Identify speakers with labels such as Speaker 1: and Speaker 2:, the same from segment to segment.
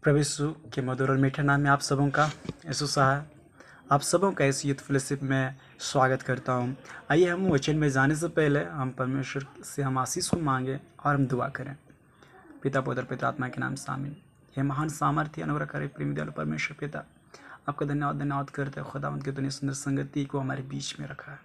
Speaker 1: प्रभु यीशु के मधुर और मीठे नाम में आप सबों का यीशु साहब आप सबों का इस यूथ फेलोशिप में स्वागत करता हूँ। आइए हम वचन में जाने से पहले हम परमेश्वर से हम आशीष को मांगे और हम दुआ करें। पिता पुत्र पिता आत्मा के नाम से आमीन। हे महान सामर्थ्य अनुग्रहकारी प्रेमी दयालु परमेश्वर पिता, आपका धन्यवाद करते हैं खुदावंद की दुनिया सुंदर संगति को हमारे बीच में रखा है।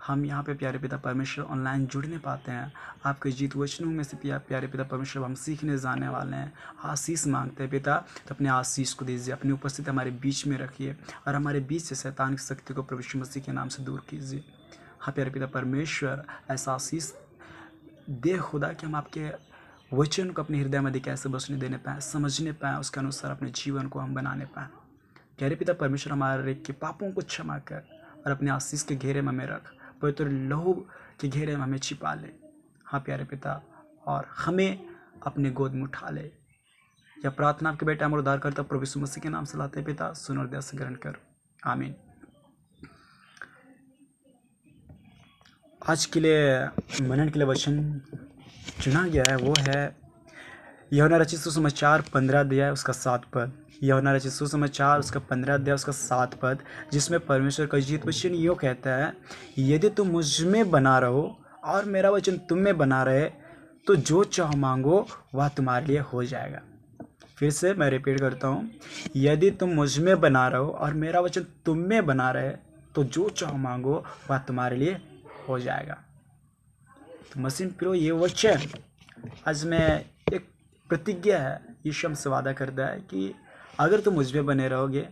Speaker 1: हम यहाँ पे प्यारे पिता परमेश्वर ऑनलाइन जुड़ने पाते हैं। आपके जीत वचनों में से प्यारे पिता परमेश्वर हम सीखने जाने वाले हैं। आशीष मांगते हैं पिता, तो अपने आशीष को दीजिए, अपनी उपस्थिति हमारे बीच में रखिए और हमारे बीच से शैतान की शक्ति को प्रभु यीशु मसीह के नाम से दूर कीजिए। हाँ प्यारे पिता परमेश्वर, ऐसा आशीष दे खुदा कि हम आपके वचन को अपने हृदय में कैसे बसने देने पाएँ, समझने पाएँ, उसके अनुसार अपने जीवन को हम बनाने पाएँ। प्यारे पिता परमेश्वर, हमारे के पापों को क्षमा कर और अपने आशीष के घेरे में हमें रख, पवित्र लहू के घेरे में हमें छिपा ले। हाँ प्यारे पिता, और हमें अपने गोद में उठा ले। यह प्रार्थना आपके बेटा हमारे उद्धारकर्ता प्रभु यीशु मसीह के नाम से लाते पिता, सुन और दया से ग्रहण कर, आमीन। आज के लिए मनन के लिए वचन चुना गया है, वो है यूहन्ना रचित सुसमाचार 15 अध्याय उसका 7 पद। यूहन्ना रचित सुसमाचार उसका 15 अध्याय उसका 7 पद, जिसमें परमेश्वर का जीवित वचन यूँ कहता है, यदि तुम मुझ में बना रहो और मेरा वचन तुम में बना रहे तो जो चाहो मांगो वह तुम्हारे लिए हो जाएगा। फिर से मैं रिपीट करता हूँ, यदि तुम मुझ में बना रहो और मेरा वचन तुम में बना रहे तो जो चाहो मांगो वह तुम्हारे लिए हो जाएगा। तो मसीह प्रियो, ये वचन आज मैं एक प्रतिज्ञा है, यीशु हमसे वादा करता है कि अगर तुम मुझ में बने रहोगे,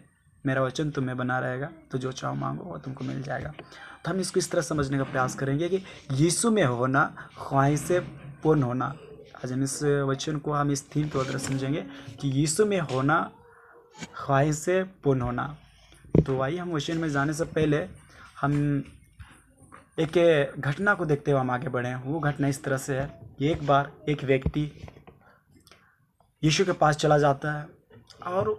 Speaker 1: मेरा वचन तुम में बना रहेगा तो जो चाहो मांगो वो तुमको मिल जाएगा। तो हम इसको इस तरह समझने का प्रयास करेंगे कि यीशु में होना, ख्वाहिशें पूर्ण होना। आज हम इस वचन को, हम इस थीम को समझेंगे कि यीशु में होना, ख्वाहिशें पूर्ण होना। तो आइए हम वचन में जाने से पहले हम एक घटना को देखते हुए हम आगे बढ़े। वो घटना इस तरह से है, एक बार एक व्यक्ति यीशु के पास चला जाता है और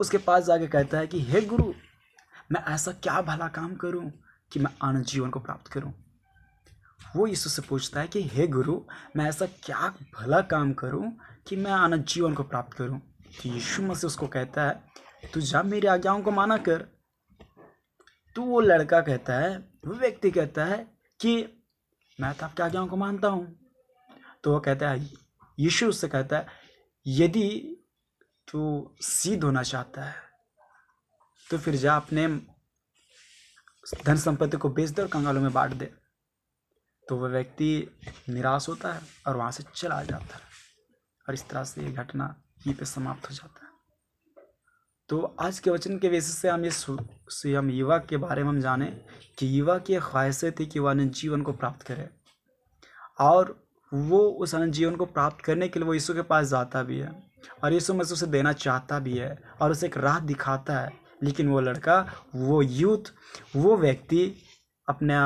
Speaker 1: उसके पास जाके कहता है कि हे गुरु, मैं ऐसा क्या भला काम करूं कि मैं अनंत जीवन को प्राप्त करूं। वो यीशु से पूछता है कि हे गुरु, मैं ऐसा क्या भला काम करूं कि मैं अनंत जीवन को प्राप्त करूं। तो यीशु मसीह उसको कहता है, तू जा मेरी आज्ञाओं को माना कर। तो वो लड़का कहता है, वो व्यक्ति कहता है कि मैं तो आपकी आज्ञाओं को मानता हूँ। तो वो कहता है, यीशु उससे कहता है, यदि तू सिद्ध होना चाहता है तो फिर जा अपने धन संपत्ति को बेच दे और कंगालों में बांट दे। तो वह व्यक्ति निराश होता है और वहाँ से चला जाता है और इस तरह से ये घटना यहीं पे समाप्त हो जाता है। तो आज के वचन के बेसिस से हम युवा के बारे में हम जाने कि युवा की ख्वाहिशें थी कि वह अनंत जीवन को प्राप्त करे और वो उस अनंत जीवन को प्राप्त करने के लिए वो यीशु के पास जाता भी है और यीशु मसीह उसे देना चाहता भी है और उसे एक राह दिखाता है। लेकिन वो लड़का, वो यूथ, वो व्यक्ति अपना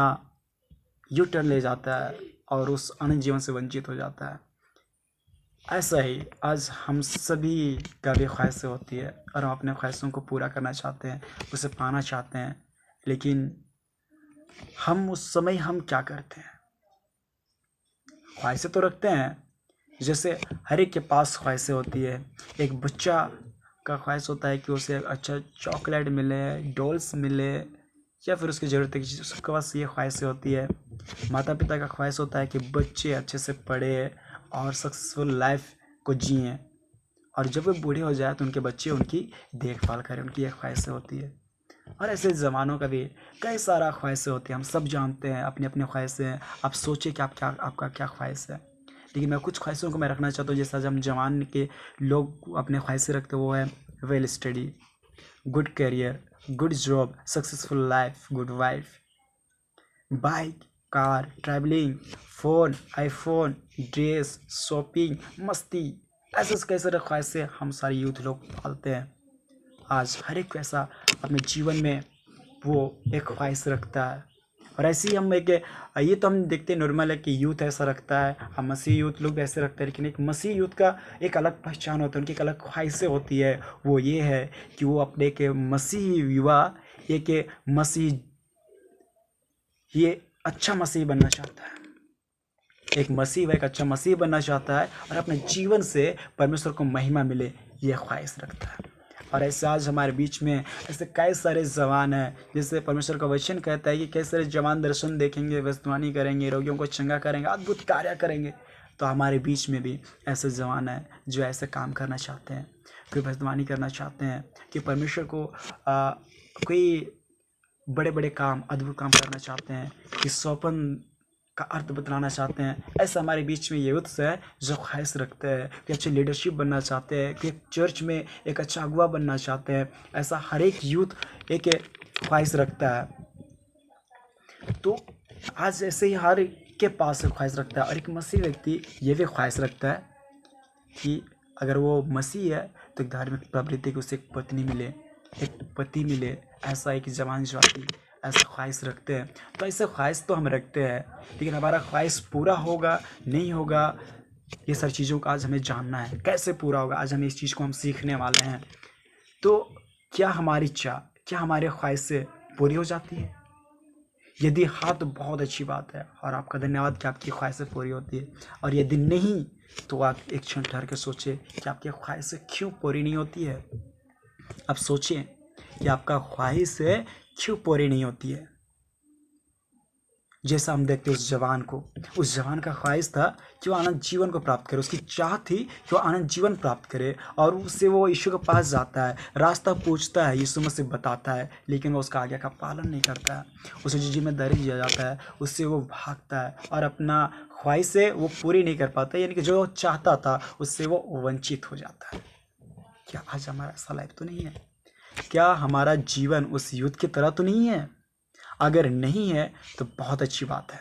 Speaker 1: यू टर्न ले जाता है और उस अनंत जीवन से वंचित हो जाता है। ऐसा ही आज हम सभी का भी ख्वाहिशें होती है और हम अपने ख्वाहिशों को पूरा करना चाहते हैं, उसे पाना चाहते हैं। लेकिन हम उस समय हम क्या करते हैं? ख्वाहिशें तो रखते हैं, जैसे हर एक के पास ख्वाहिशें होती है। एक बच्चा का ख्वाहिश होता है कि उसे अच्छा चॉकलेट मिले, डॉल्स मिले या फिर उसकी ज़रूरत की चीज़, उसके पास ये ख्वाहिशें होती है। माता पिता का ख्वाहिश होता है कि बच्चे अच्छे से पढ़े और सक्सेसफुल लाइफ को जिएँ और जब वे बूढ़े हो जाए तो उनके बच्चे उनकी देखभाल करें, उनकी ये ख्वाहिशें होती है। और ऐसे ज़मानों का भी कई सारा ख्वाहिशें होती हैं, हम सब जानते हैं अपनी अपनी ख्वाहिशें। आप सोचिए कि आपका क्या ख्वाहिश है। लेकिन मैं कुछ ख्वाहिशों को मैं रखना चाहता हूँ, जैसे आज हम जवान के लोग अपने ख्वाहिशें रखते हैं, वो है well study, good career, good job, successful life, good wife, bike, car, travelling, phone, iPhone, dress, shopping, मस्ती, ऐसे कई सारे ख्वाहिशें हम सारे यूथ लोग पालते हैं। आज हर एक ऐसा अपने जीवन में वो एक ख्वाहिश रखता है और ऐसे ही हम ये तो हम देखते हैं नॉर्मल है कि यूथ ऐसा रखता है, हम मसीह यूथ लोग ऐसे रखते हैं। लेकिन एक मसीह यूथ का एक अलग पहचान होता है, उनकी एक अलग ख्वाहिशें होती है। वो ये है कि वो अपने के मसीह युवा एक मसीह, ये अच्छा मसीह बनना चाहता है। एक मसीह, एक अच्छा मसीह बनना चाहता है और अपने जीवन से परमेश्वर को महिमा मिले, ये ख्वाहिश रखता है। और ऐसे आज हमारे बीच में ऐसे कई सारे जवान हैं, जैसे परमेश्वर का वचन कहता है कि कई सारे जवान दर्शन देखेंगे, भविष्यवाणी करेंगे, रोगियों को चंगा करेंगे, अद्भुत कार्य करेंगे। तो हमारे बीच में भी ऐसे जवान हैं जो ऐसे काम करना चाहते हैं, कोई भविष्यवाणी करना चाहते हैं कि परमेश्वर को कोई बड़े बड़े काम, अद्भुत काम करना चाहते हैं, कि स्वपन का अर्थ बतलाना चाहते हैं। ऐसा हमारे बीच में यूथ्स है जो ख्वाहिश रखते हैं कि अच्छी लीडरशिप बनना चाहते हैं, कि चर्च में एक अच्छा अगुआ बनना चाहते हैं। ऐसा हर एक यूथ एक ख्वाहिश रखता है। तो आज ऐसे ही हर एक के पास ख्वाहिश रखता है। और एक मसीह व्यक्ति ये भी ख्वाहिश रखता है कि अगर वो मसीह है तो एक धार्मिक प्रवृत्ति को उसे एक पत्नी मिले, एक पति मिले। ऐसा एक जवान जो आदमी ऐसा ख्वाहिश रखते हैं। तो ऐसे ख्वाहिश तो हम रखते हैं, लेकिन हमारा ख्वाहिश पूरा होगा नहीं होगा, ये सारी चीज़ों का आज हमें जानना है। कैसे पूरा होगा, आज हम इस चीज़ को हम सीखने वाले हैं। तो क्या हमारी चाह, क्या हमारे ख्वाहिश से पूरी हो जाती है? यदि हाँ तो बहुत अच्छी बात है और आपका धन्यवाद कि आपकी ख्वाहिशें पूरी होती है। और यदि नहीं तो आप एक क्षण ठहर के सोचें कि आपकी ख्वाहिशें क्यों पूरी नहीं होती है। अब सोचें कि आपका ख्वाहिश क्यों पूरी नहीं होती है। जैसा हम देखते उस जवान को, उस जवान का ख्वाहिश था कि वो आनंद जीवन को प्राप्त करे, उसकी चाह थी कि वो आनंद जीवन प्राप्त करे। और उससे वो यीशु के पास जाता है, रास्ता पूछता है, यीशु मसीह बताता है, लेकिन वो उसका आज्ञा का पालन नहीं करता है। उसे जो जिम्मेदारी दिया जाता है उससे वो भागता है और अपना ख्वाहिश से वो पूरी नहीं कर पाता, यानी कि जो चाहता था उससे वो वंचित हो जाता है। क्या आज हमारा ऐसा लाइफ तो नहीं है? क्या हमारा जीवन उस युद्ध की तरह तो नहीं है? अगर नहीं है तो बहुत अच्छी बात है,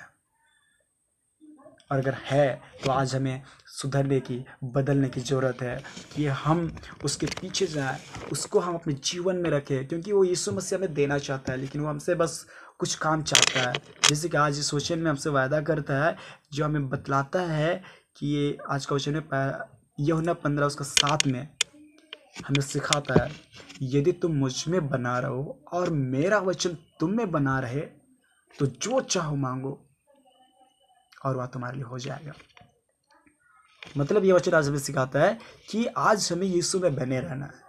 Speaker 1: और अगर है तो आज हमें सुधरने की, बदलने की ज़रूरत है कि हम उसके पीछे जाएं, उसको हम अपने जीवन में रखें। क्योंकि वो यीशु मसीह हमें देना चाहता है, लेकिन वो हमसे बस कुछ काम चाहता है। जैसे कि आज इस वचन में हमसे वायदा करता है, जो हमें बतलाता है कि ये आज का वचन है यूहन्ना 15:7 में हमें सिखाता है, यदि तुम मुझ में बना रहो और मेरा वचन तुम में बना रहे तो जो चाहो मांगो और वह तुम्हारे लिए हो जाएगा। मतलब ये वचन आज हमें सिखाता है कि आज हमें यीशु में बने रहना है,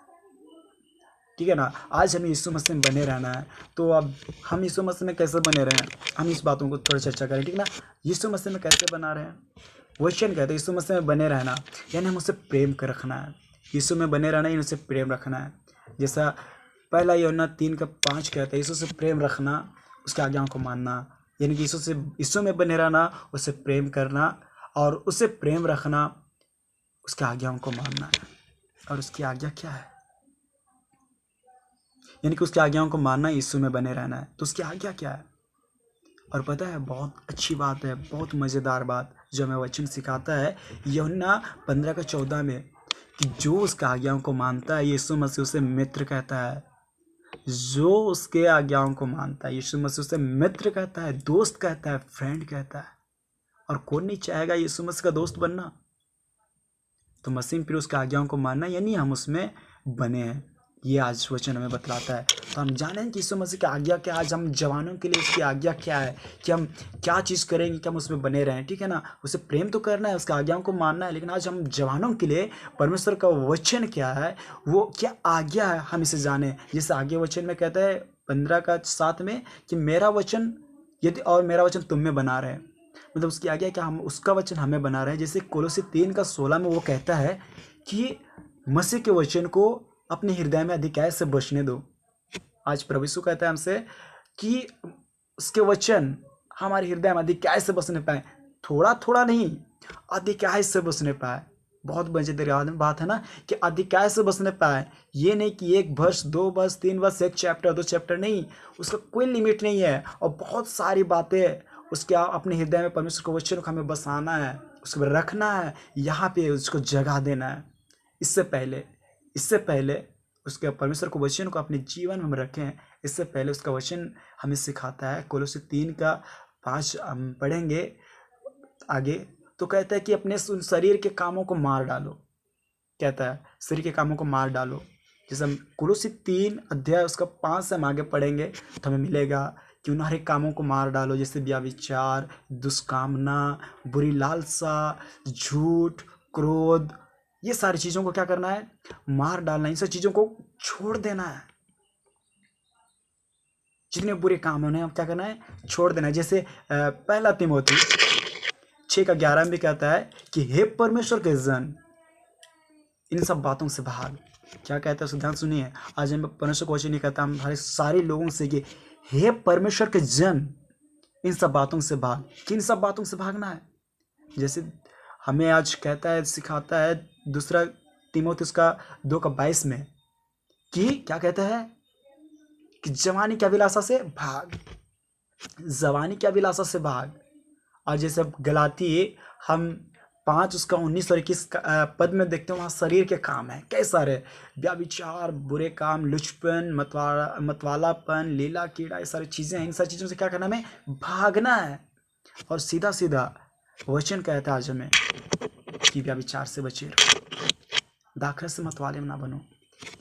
Speaker 1: ठीक है ना। आज हमें यीशु मसीह में बने रहना है। तो अब हम यीशु मसीह में कैसे बने रहें, हम इस बातों को थोड़ी चर्चा करें, ठीक ना। यीशु मसीह में कैसे बना रहे हैं, वचन कहते हैं यीशु मसीह में बने रहना, यानी हम उससे प्रेम कर रखना है। यीशु में बने रहना यानी उससे प्रेम रखना है। जैसा पहला यूहन्ना 3:5 कहता है, यीशु से प्रेम रखना, उसके आज्ञाओं को मानना, यानी कि यीशु में बने रहना, उससे प्रेम करना और उससे प्रेम रखना, उसके आज्ञाओं को मानना है। और उसकी आज्ञा क्या है? यानी कि उसकी आज्ञाओं को मानना, यीशु में बने रहना है। तो उसकी आज्ञा क्या है? और पता है, बहुत अच्छी बात है, बहुत मज़ेदार बात जो हमें वचन सिखाता है यूहन्ना 15:14 में, कि जो उसके आज्ञाओं को मानता है यीशु मसीह उसे मित्र कहता है। जो उसके आज्ञाओं को मानता है यीशु मसीह उसे मित्र कहता है, दोस्त कहता है, फ्रेंड कहता है। और कौन नहीं चाहेगा यीशु मसीह का दोस्त बनना? तो मसीह फिर उसके आज्ञाओं को मानना यानी हम उसमें बने हैं, ये आज वचन हमें बतलाता है। तो हम जानें कि यीशु मसीह की आज्ञा क्या है। आज हम जवानों के लिए उसकी आज्ञा क्या है, कि हम क्या चीज़ करेंगे कि हम उसमें बने रहें, ठीक है ना। उसे प्रेम तो करना है, उसकी आज्ञाओं को मानना है, लेकिन आज हम जवानों के लिए परमेश्वर का वचन क्या है, वो क्या आज्ञा है, हम इसे जानें। जैसे आगे वचन में कहता है 15:7 में कि मेरा वचन यदि और मेरा वचन तुम में बना रहे, मतलब उसकी आज्ञा क्या, हम उसका वचन हमें बना रहे हैं। जैसे कोलोसी 3:16 में वो कहता है कि मसीह के वचन को अपने हृदय में अधिकाय से बसने दो। आज प्रभु यीशु कहता है हमसे कि उसके वचन हमारे हृदय में अधिकाय से बसने पाए, थोड़ा थोड़ा नहीं, अधिकाय से बसने पाए। बहुत मजेदार बात है ना, कि अधिकाय से बसने पाए। ये नहीं कि 1 वर्ष 2 वर्ष 3 वर्ष 1 चैप्टर 2 चैप्टर, नहीं, उसका कोई लिमिट नहीं है। और बहुत सारी बातें उसके अपने हृदय में परमेश्वर के वचन को हमें बसाना है, उसको रखना है, यहाँ पे उसको जगह देना है। इससे पहले उसके परमेश्वर को वचन को अपने जीवन में हम रखें, इससे पहले उसका वचन हमें सिखाता है। कोलोसी 3:5 हम पढ़ेंगे आगे, तो कहता है कि अपने शरीर के कामों को मार डालो। कहता है शरीर के कामों को मार डालो। जैसे हम कोलोसी 3 अध्याय उसका 5 से हम आगे पढ़ेंगे तो हमें मिलेगा कि उन हर एक कामों को मार डालो, जैसे व्यभिचार, दुष्कामना, बुरी लालसा, झूठ, क्रोध, ये सारी चीज़ों को क्या करना है? मार डालना, इन सब चीज़ों को छोड़ देना है। जितने बुरे काम है उन्हें हम क्या करना है? छोड़ देना है। जैसे पहला तीमुथी 6:11 में भी कहता है कि हे परमेश्वर के जन, इन सब बातों से भाग। क्या कहता है? ध्यान सुनिए। आज हम परमेश्वर को वचन नहीं कहता, हमारे सारे लोगों से कि हे परमेश्वर के जन, इन सब बातों से भाग। किन सब बातों से भागना है? जैसे हमें आज कहता है, सिखाता है दूसरा तीमुथी उसका 2:22 में कि क्या कहता है? कि जवानी की अभिलाषा से भाग, जवानी की अभिलाषा से भाग। और जैसे गलाती हम 5 उसका 19 और 21 पद में देखते हैं, वहाँ शरीर के काम है कई सारे, व्यभिचार, बुरे काम, लुचपन, मतवालापन, लीला कीड़ा, ये सारी चीज़ें हैं। इन सारी चीज़ों से क्या करना है? हमें भागना है। और सीधा सीधा वचन कहता है आज हमें कि व्यभिचार से बचे रहो, दाखरस से मतवाले में ना बनो।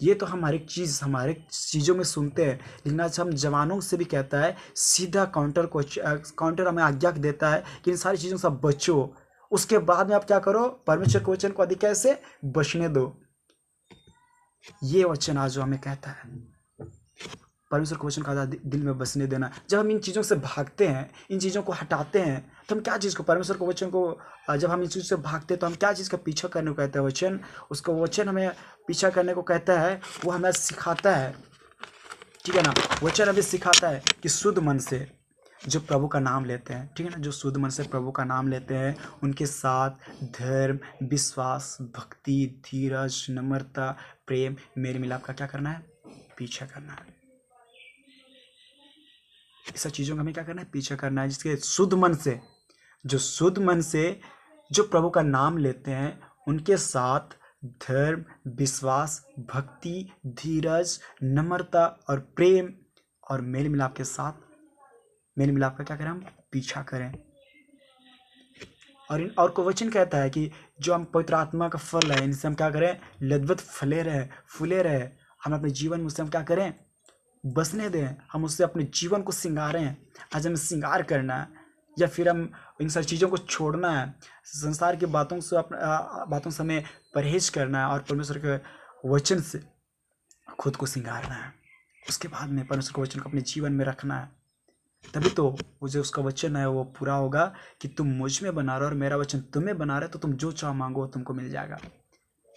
Speaker 1: ये तो हम हर एक चीज़ों में सुनते हैं, लेकिन आज हम जवानों से भी कहता है, सीधा काउंटर हमें आज्ञा देता है कि इन सारी चीज़ों से बचो। उसके बाद में आप क्या करो? परमेश्वर के वचन को अधिक कैसे बचने दो। ये वचन आज जो हमें कहता है, परमेश्वर के वचन का दिल में बसने देना। जब हम इन चीज़ों से भागते हैं, इन चीज़ों को हटाते हैं, तो हम क्या चीज़ को, परमेश्वर के वचन को जब हम इन चीज़ों से भागते हैं तो हम क्या चीज़ का पीछा करने को कहता है? वचन। उसको वचन हमें पीछा करने को कहता है, वो हमें सिखाता है, ठीक है ना। वचन हमें सिखाता है कि शुद्ध मन से जो प्रभु का नाम लेते हैं, ठीक है ना, जो शुद्ध मन से प्रभु का नाम लेते हैं, उनके साथ धर्म, विश्वास, भक्ति, धीरज, नम्रता, प्रेम, मेल मिलाप का क्या करना है? पीछा करना है। इस सब चीज़ों का हमें क्या करना है? पीछा करना है। जिसके शुद्ध मन से जो प्रभु का नाम लेते हैं, उनके साथ धर्म, विश्वास, भक्ति, धीरज, नम्रता और प्रेम और मेल मिलाप का क्या करें? हम पीछा करें। और को वचन कहता है कि जो हम पवित्र आत्मा का फल है, इनसे हम क्या करें? लदवत फले रहे। हम अपने जीवन में उससे हम क्या करें? बसने दें। हम उससे अपने जीवन को सिंगारें। आज हमें सिंगार करना है, या फिर हम इन सारी चीज़ों को छोड़ना है, संसार की बातों से हमें परहेज करना है और परमेश्वर के वचन से खुद को सिंगारना है। उसके बाद में परमेश्वर के वचन को अपने जीवन में रखना है। तभी तो वो जो उसका वचन है वो पूरा होगा कि तुम मुझ में बना रहे और मेरा वचन तुम्हें बना रहे, तो तुम जो चाहो मांगो तुमको मिल जाएगा।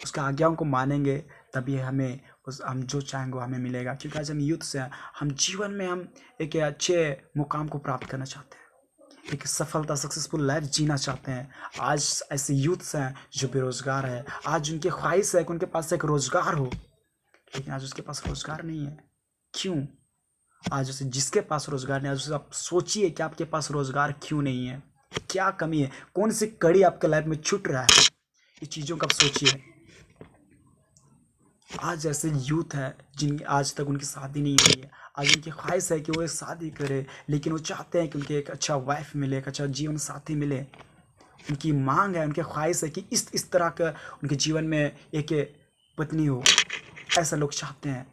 Speaker 1: उसका आज्ञाओं को मानेंगे तभी हम जो चाहेंगे वो हमें मिलेगा। क्योंकि आज हम यूथ से हैं, हम जीवन में हम एक अच्छे मुकाम को प्राप्त करना चाहते हैं, एक सफलता, सक्सेसफुल लाइफ जीना चाहते हैं। आज ऐसे यूथ्स हैं जो बेरोजगार है। आज उनकी ख्वाहिश है कि उनके पास एक रोजगार हो, लेकिन आज उसके पास रोजगार नहीं है। क्यों? आज उसे जिसके पास रोजगार नहीं, आज उसे आप सोचिए कि आपके पास रोजगार क्यों नहीं है, क्या कमी है, कौन सी कड़ी आपके लाइफ में छूट रहा है। ये चीज़ों का आप सोचिए। आज ऐसे यूथ है जिन आज तक उनकी शादी नहीं हुई है। आज उनकी ख्वाहिश है कि वो एक शादी करे, लेकिन वो चाहते हैं कि उनके एक अच्छा वाइफ मिले, एक अच्छा जीवन साथी मिले। उनकी मांग है, उनकी ख्वाहिश है कि इस तरह का उनके जीवन में एक पत्नी हो। ऐसा लोग चाहते हैं।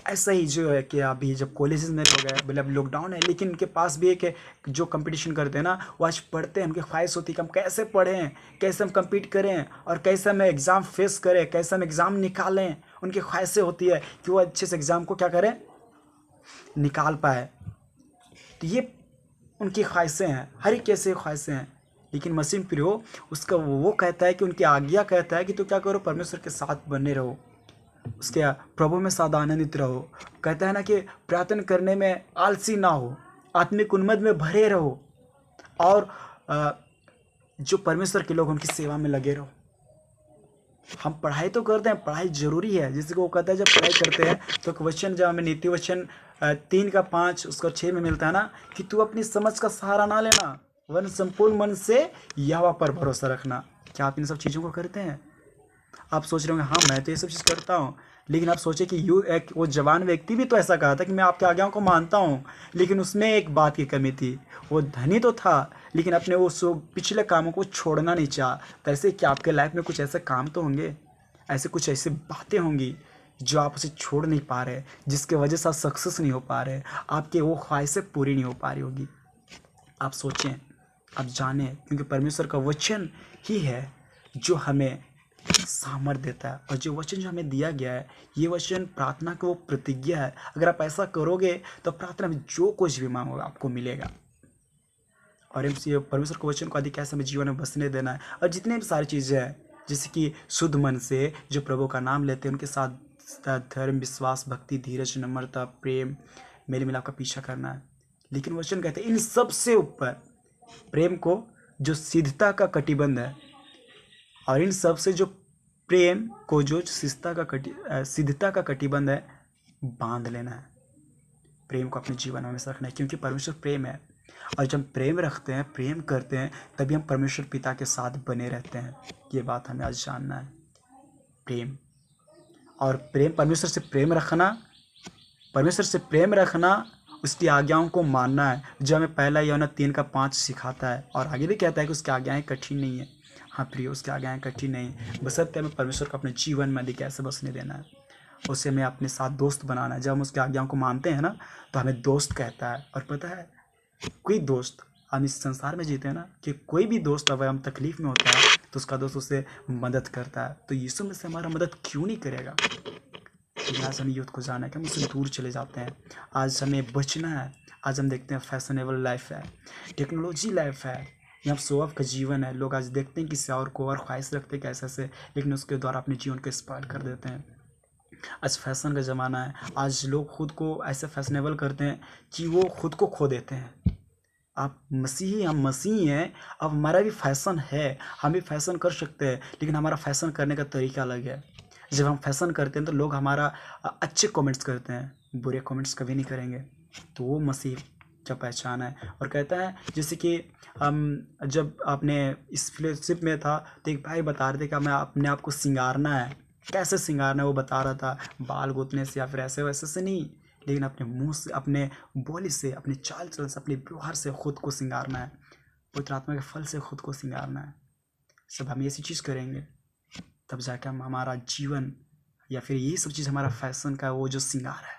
Speaker 1: ऐसा ही जो है कि अभी जब कॉलेजेस में लोग हैं, मतलब लॉकडाउन है, लेकिन उनके पास भी एक जो कंपटीशन करते हैं ना, वो आज पढ़ते हैं। उनकी ख्वाहिश होती है कि हम कैसे पढ़ें, कैसे हम कम्पीट करें और कैसे हम एग्ज़ाम फेस करें, कैसे हम एग्ज़ाम निकालें। उनकी ख्वाहिशें होती है कि वो अच्छे से एग्ज़ाम को क्या करें, निकाल पाए। तो ये उनकी ख्वाहिशें हैं, हर एक कैसे ख्वाहिशें हैं। लेकिन मसीह प्रियो उसका वो कहता है कि उनकी आज्ञा कहता है कि तो क्या करो? परमेश्वर के साथ बने रहो, उसके प्रभु में साथ आनंदित रहो। कहता है ना कि प्रार्थना करने में आलसी ना हो, आत्मिक उन्मद में भरे रहो, और जो परमेश्वर के लोग उनकी सेवा में लगे रहो। हम पढ़ाई तो करते हैं, पढ़ाई जरूरी है। जैसे कि वो कहता है जब पढ़ाई करते हैं तो वचन जब हमें नीति वचन 3:5 उसका 6 में मिलता है ना, कि तू अपनी समझ का सहारा ना लेना, वरन संपूर्ण मन से यहोवा पर भरोसा रखना। क्या आप इन सब चीज़ों को करते हैं? आप सोच रहे होंगे हाँ मैं तो ये सब चीज़ करता हूँ, लेकिन आप सोचे कि वो जवान व्यक्ति भी तो ऐसा कहा था कि मैं आपके आज्ञाओं को मानता हूँ, लेकिन उसमें एक बात की कमी थी। वो धनी तो था, लेकिन अपने उस पिछले कामों को छोड़ना नहीं चाहा। तो ऐसे क्या आपके लाइफ में कुछ ऐसे काम तो होंगे, ऐसे कुछ ऐसी बातें होंगी जो आप उसे छोड़ नहीं पा रहे, जिसके वजह से आप सक्सेस नहीं हो पा रहे, आपके वो ख्वाहिशें पूरी नहीं हो पा रही होगी। आप सोचें, आप जानें, क्योंकि परमेश्वर का वचन ही है जो हमें सामर्थ देता है। और जो वचन जो हमें दिया गया है, ये वचन प्रार्थना की वो प्रतिज्ञा है। अगर आप ऐसा करोगे तो प्रार्थना में जो कुछ भी मांगोगे आपको मिलेगा। और ये परमेश्वर के वचन को अधिक कैसे हमें जीवन में बसने देना है। और जितने भी सारी चीज़ें हैं, जैसे कि शुद्ध मन से जो प्रभु का नाम लेते हैं, उनके साथ धर्म, विश्वास, भक्ति, धीरज, नम्रता, प्रेम, मेल मिलाप का पीछा करना है। लेकिन वचन कहते हैं इन सब से ऊपर प्रेम को, जो सिद्धता का कटिबंध है, और इन सब से जो प्रेम को जो सिद्धता का कटिबंध है, बांध लेना है। प्रेम को अपने जीवन में हमेशा रखना है, क्योंकि परमेश्वर प्रेम है। और जब प्रेम रखते हैं, प्रेम करते हैं, तभी हम परमेश्वर पिता के साथ बने रहते हैं। ये बात हमें आज जानना है। प्रेम और प्रेम, परमेश्वर से प्रेम रखना, उसकी आज्ञाओं को मानना है, जो हमें पहला यूहन्ना 3:5 सिखाता है। और आगे भी कहता है कि उसकी आज्ञाएं कठिन नहीं है। हाँ प्रियो, उसकी आज्ञाएं कठिन नहीं, बशर्ते हमें परमेश्वर को अपने जीवन में अधिक कैसे बसने देना है, उसे हमें अपने साथ दोस्त बनाना है। जब हम उसकी आज्ञाओं को मानते हैं ना, तो हमें दोस्त कहता है। और पता है, कोई दोस्त, हम इस संसार में जीते हैं ना, कि कोई भी दोस्त अगर हम तकलीफ में होता है तो उसका दोस्त उसे मदद करता है। तो यीशु में से हमारा मदद क्यों नहीं करेगा। लेकिन आज हमें यूथ को जाना है कि हम उससे दूर चले जाते हैं। आज हमें बचना है। आज हम देखते हैं फैशनेबल लाइफ है, टेक्नोलॉजी लाइफ है, यहाँ शो ऑफ का जीवन है। लोग आज देखते हैं किसी और को और ख्वाहिश रखते हैं कैसे से, लेकिन उसके द्वारा अपने जीवन को स्पॉइल कर देते हैं। आज फैशन का ज़माना है। आज लोग खुद को ऐसे फैशनेबल करते हैं कि वो खुद को खो देते हैं। आप मसीही, हम मसीही हैं, अब हमारा भी फैशन है, हम भी फैशन कर सकते हैं, लेकिन हमारा फैशन करने का तरीका अलग है। जब हम फैशन करते हैं तो लोग हमारा अच्छे कमेंट्स करते हैं, बुरे कमेंट्स कभी नहीं करेंगे। तो वो मसीह का पहचान है। और कहता है, जैसे कि हम जब आपने इस फेलोशिप में था तो एक भाई बता रहे थे कि हमें अपने आप को सिंगारना है। कैसे सिंगारना है वो बता रहा था, बाल गूंथने से या फिर ऐसे वैसे से नहीं, लेकिन अपने मुंह से, अपने बोली से, अपने चाल चलन से, अपने व्यवहार से खुद को सिंगारना है। पवित्र आत्मा के फल से खुद को सिंगारना है। सब हम ऐसी चीज़ करेंगे तब जाकर हम, हमारा जीवन या फिर यही सब चीज़ हमारा फैशन का वो जो सिंगार है।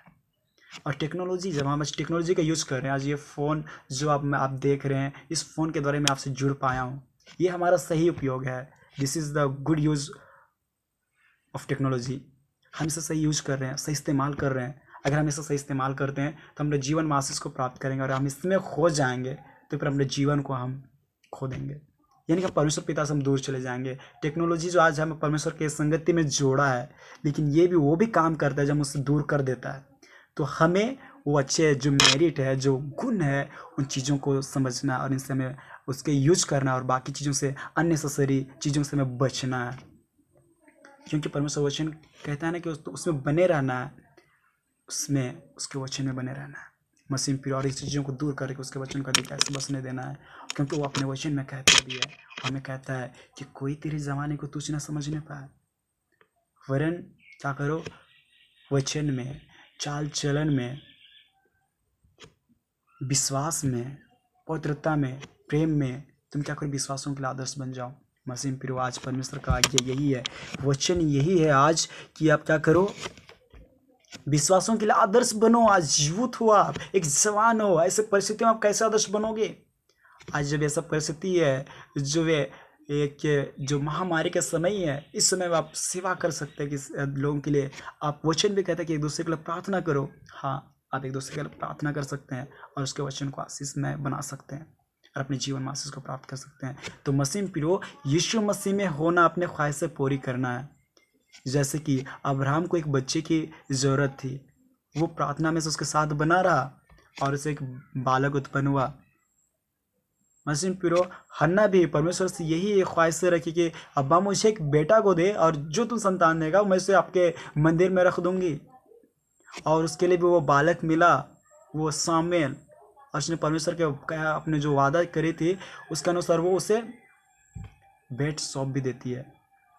Speaker 1: और टेक्नोलॉजी, जब हम आज टेक्नोलॉजी का यूज़ कर रहे हैं, आज ये फ़ोन जो आप देख रहे हैं, इस फ़ोन के द्वारा मैं आपसे जुड़ पाया हूँ, ये हमारा सही उपयोग है। This is the good use of technology. हम इसे सही यूज कर रहे हैं, सही इस्तेमाल कर रहे हैं। अगर हम इसे सही इस्तेमाल करते हैं तो हम अपने जीवन में आशीष को प्राप्त करेंगे। और हम इसमें खो जाएंगे तो फिर अपने जीवन को हम खो देंगे, यानी कि परमेश्वर पिता से हम दूर चले जाएंगे। टेक्नोलॉजी जो आज हमें परमेश्वर के संगति में जोड़ा है, लेकिन ये भी वो भी काम करता है जब उससे दूर कर देता है। तो हमें वो अच्छे जो मेरिट है, जो गुण है, उन चीज़ों को समझना और इनसे हमें उसके यूज करना, और बाकी चीज़ों से, अननेसेसरी चीज़ों से हमें बचना है। क्योंकि परमेश्वर वचन कहता है ना कि उसमें बने रहना है, उसमें उसके वचन में बने रहना है। मसीह प्रिय, और इस चीज़ों को दूर करके उसके वचन का कैसे बसने देना है, क्योंकि वो अपने वचन में कहता भी है। हमें कहता है कि कोई तेरे ज़माने को तुझ न समझने पाए, वरन क्या करो, वचन में, चाल चलन में, विश्वास में, पवित्रता में, प्रेम में तुम क्या करो, विश्वासों के लिए आदर्श बन जाओ। मसीह प्रिय, आज परमेश्वर का आज्ञा यही है, वचन यही है आज कि आप क्या करो, विश्वासों के लिए आदर्श बनो। आज यूथ हो, आप एक जवान हो, ऐसे परिस्थिति में आप कैसे आदर्श बनोगे। आज जब ऐसा परिस्थिति है, जो वे एक जो महामारी का समय है, इस समय में आप सेवा कर सकते हैं कि लोगों के लिए। आप वचन भी कहते हैं कि एक दूसरे के लिए प्रार्थना करो। हाँ, आप एक दूसरे के लिए प्रार्थना कर सकते हैं और उसके वचन को आशीष में बना सकते हैं और अपने जीवन में आशीष को प्राप्त कर सकते हैं। तो मसीह प्रियो, यीशु मसीह में होना अपने ख्वाहिशें पूरी करना है। जैसे कि अब्राहम को एक बच्चे की ज़रूरत थी, वो प्रार्थना में से उसके साथ बना रहा और उसे एक बालक उत्पन्न हुआ। मसीह प्रियो, हन्ना भी परमेश्वर से यही एक ख्वाहिश रखी कि अब्बा मुझे एक बेटा को दे, और जो तुम संतान देगा मैं उसे आपके मंदिर में रख दूंगी। और उसके लिए भी वो बालक मिला, वो सामुएल। और उसने परमेश्वर के कहा, अपने जो वादा करी थी उसके अनुसार वो उसे भेंट सौंप भी देती है।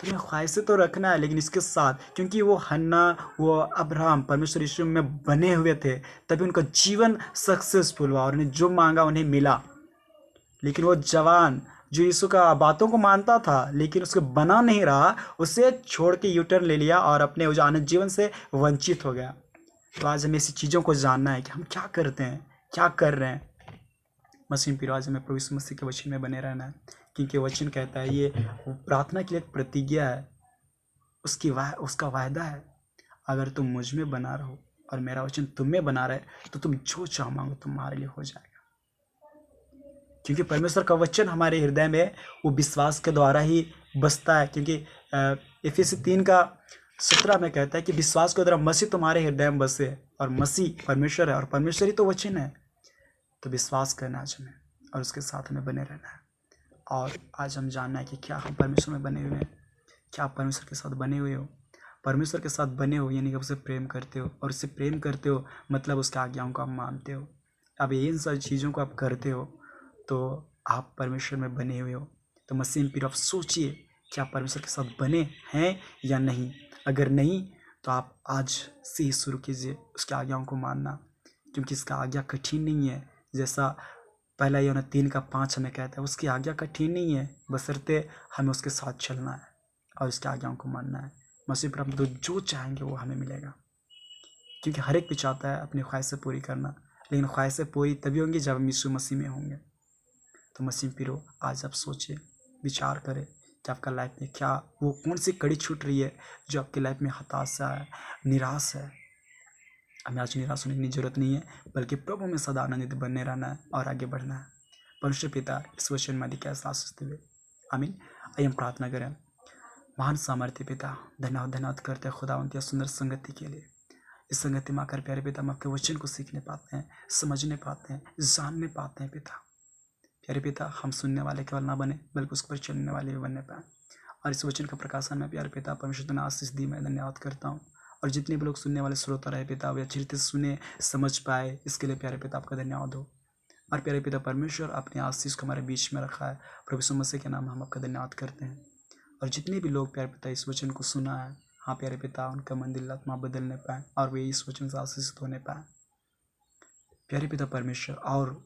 Speaker 1: तो ये ख्वाहिशें तो रखना है, लेकिन इसके साथ, क्योंकि वो हन्ना, वो अब्राहम परमेश्वर यीशु में बने हुए थे, तभी उनका जीवन सक्सेसफुल हुआ और उन्हें जो मांगा उन्हें मिला। लेकिन वो जवान जो यीशु का बातों को मानता था लेकिन उसको बना नहीं रहा, उसे छोड़ के यू टर्न ले लिया और अपने उस आनंद जीवन से वंचित हो गया। तो आज हमें ऐसी चीज़ों को जानना है कि हम क्या करते हैं, क्या कर रहे हैं। मसीह प्रिय, आज हमें प्रभु यीशु मसीह के वचन में बने रहना है, क्योंकि वचन कहता है ये प्रार्थना के लिए एक प्रतिज्ञा है, उसका वायदा है। अगर तुम मुझ में बना रहो और मेरा वचन तुम में बना रहे तो तुम जो चाहो मांगो तुम्हारे लिए हो जाएगा। क्योंकि परमेश्वर का वचन हमारे हृदय में वो विश्वास के द्वारा ही बसता है। क्योंकि इफिसी 3:17 में कहता है कि विश्वास के द्वारा मसीह तुम्हारे हृदय में बसे, और मसीह परमेश्वर है और परमेश्वर ही तो वचन है। तो विश्वास करना आज हमें और उसके साथ हमें बने रहना है। और आज हम जानना है कि क्या हम परमेश्वर में बने हुए हैं, क्या आप परमेश्वर के साथ बने हुए हो। परमेश्वर के साथ बने हो यानी कि उसे प्रेम करते हो, और उससे प्रेम करते हो मतलब उसके आज्ञाओं को आप मानते हो। अब इन सारी चीज़ों को आप करते हो तो आप परमेश्वर में बने हुए हो। तो मसीह फिर आप सोचिए कि आप परमेश्वर के साथ बने हैं या नहीं। अगर नहीं तो आप आज से ही शुरू कीजिए उसकी आज्ञाओं को मानना, क्योंकि इसका आज्ञा कठिन नहीं है। जैसा पहला यूहन्ना 3:5 हमें कहता है, उसकी आज्ञा कठिन नहीं है, बशर्ते हमें उसके साथ चलना है और उसकी आज्ञाओं को मानना है। मसीह पर हम जो चाहेंगे वो हमें मिलेगा, क्योंकि हर एक भी चाहता है अपनी ख्वाहिशें पूरी करना, लेकिन ख्वाहिशें पूरी तभी होंगी जब हम यीशु मसीह में होंगे। तो मसीह पिरो, आज आप सोचिए, विचार करें कि आपका लाइफ में क्या वो कौन सी कड़ी छूट रही है जो आपकी लाइफ में हताशा है, निराश है। हमें आज निराश होने की जरूरत नहीं है, बल्कि प्रभु में सदा आनंदित बनने रहना है और आगे बढ़ना है। परमेश्वर पिता इस वचन में अधिक आशीष देवे, आमीन। आइए हम प्रार्थना करें। महान सामर्थ्य पिता, धन्यवाद करते हैं खुदावंत सुंदर संगति के लिए। इस संगति में आकर प्यारे पिता हम आपके वचन को सीखने पाते हैं, समझने पाते हैं, जानने पाते हैं पिता। प्यारे पिता, हम सुनने वाले केवल ना बने बल्कि उस पर चलने वाले भी बनने पाए। और इस वचन का प्रकाशन में प्यारे पिता परमेश्वर ने आशीष दी, मैं धन्यवाद करता हूँ। और जितने भी लोग सुनने वाले श्रोता रहे पिता, वे अच्छी रीति सुने, समझ पाए, इसके लिए प्यारे पिता आपका धन्यवाद हो। और प्यारे पिता परमेश्वर अपने आशीष को हमारे बीच में रखा है, प्रभु यीशु मसीह के नाम हम आपका धन्यवाद करते हैं। और जितने भी लोग प्यारे पिता इस वचन को सुना है, हाँ प्यारे पिता, उनका मन दिल आत्मा बदलने पाए और वे इस वचन से आशीषित होने पाए। प्यारे पिता परमेश्वर, और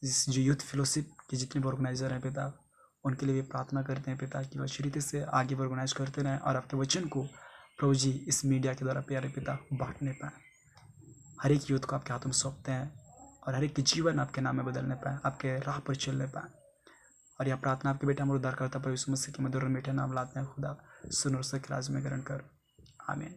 Speaker 1: इस जो यूथ फेलोशिप के जितने भी ऑर्गेनाइजर हैं पिता, उनके लिए भी प्रार्थना करते हैं पिता कि वह अच्छी रीति से आगे ऑर्गेनाइज करते रहें और आपके वचन को प्रभु जी इस मीडिया के द्वारा प्यारे पिता बांटने पाएँ। हर एक यूथ को आपके हाथों में सौंपते हैं और हर एक के जीवन आपके नाम में बदलने पाएँ, आपके राह पर चलने पाएँ। और यह प्रार्थना आपके बेटा हमारे उद्धारकर्ता प्रभु यीशु मसीह के मधुर और मीठे नाम लाते हैं। खुदा सुन और सच राज में ग्रहण कर, आमीन।